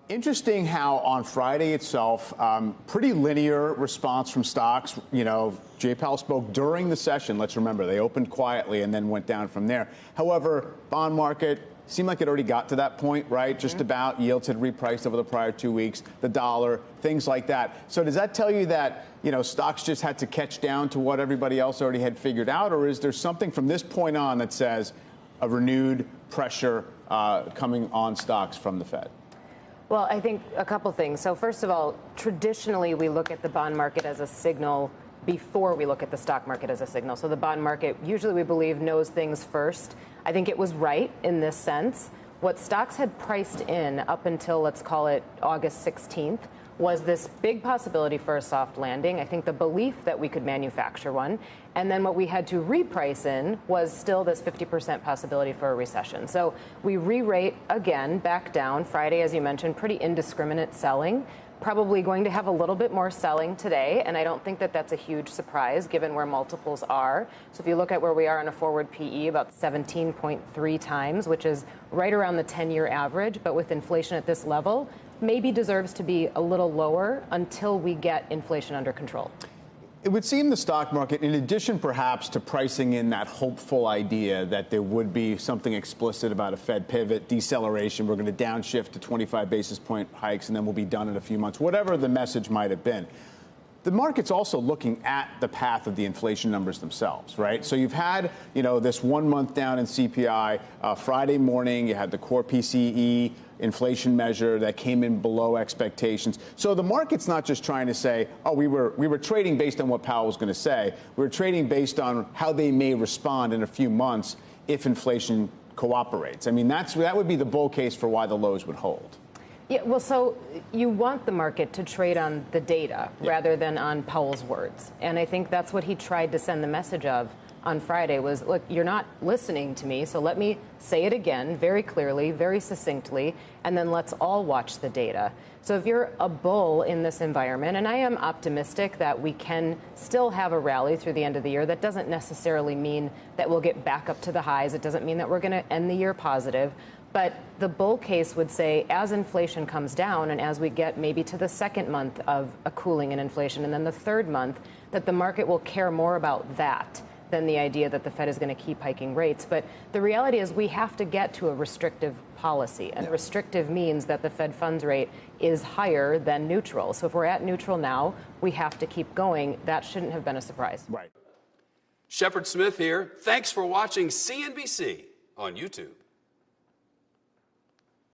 Interesting how on Friday itself, pretty linear response from stocks. You know, Jay Powell spoke during the session. Let's remember, they opened quietly and then went down from there. However, bond market seemed like it already got to that point, right? Just about. Yields had repriced over the prior 2 weeks, the dollar, things like that. So does that tell you that, you know, stocks just had to catch down to what everybody else already had figured out? Or is there something from this point on that says a renewed pressure coming on stocks from the Fed? Well, I think a couple things. So first of all, traditionally, we look at the bond market as a signal before we look at the stock market as a signal. So the bond market, usually we believe, knows things first. I think it was right in this sense. What stocks had priced in up until, let's call it August 16th, was this big possibility for a soft landing. I think the belief that we could manufacture one. And then what we had to reprice in was still this 50% possibility for a recession. So we re-rate again back down. Friday, as you mentioned, pretty indiscriminate selling. Probably going to have a little bit more selling today, and I don't think that that's a huge surprise given where multiples are. So if you look at where we are on a forward PE, about 17.3 times, which is right around the 10-year average, but with inflation at this level, maybe deserves to be a little lower until we get inflation under control. It would seem the stock market, in addition perhaps to pricing in that hopeful idea that there would be something explicit about a Fed pivot, deceleration, we're going to downshift to 25 basis point hikes and then we'll be done in a few months, whatever the message might have been. The market's also looking at the path of the inflation numbers themselves, right? So you've had, you know, this 1 month down in CPI. Friday morning, you had the core PCE inflation measure that came in below expectations. So the market's not just trying to say, oh, we were trading based on what Powell was going to say. We were trading based on how they may respond in a few months if inflation cooperates. I mean, that would be the bull case for why the lows would hold. Yeah, well, so you want the market to trade on the data rather than on Powell's words. And I think that's what he tried to send the message of on Friday was, look, you're not listening to me, so let me say it again very clearly, very succinctly, and then let's all watch the data. So if you're a bull in this environment, and I am optimistic that we can still have a rally through the end of the year, that doesn't necessarily mean that we'll get back up to the highs. It doesn't mean that we're going to end the year positive. But the bull case would say as inflation comes down and as we get maybe to the second month of a cooling in inflation and then the third month, that the market will care more about that than the idea that the Fed is going to keep hiking rates. But the reality is we have to get to a restrictive policy. And restrictive means that the Fed funds rate is higher than neutral. So if we're at neutral now, we have to keep going. That shouldn't have been a surprise. Right. Shepard Smith here. Thanks for watching CNBC on YouTube.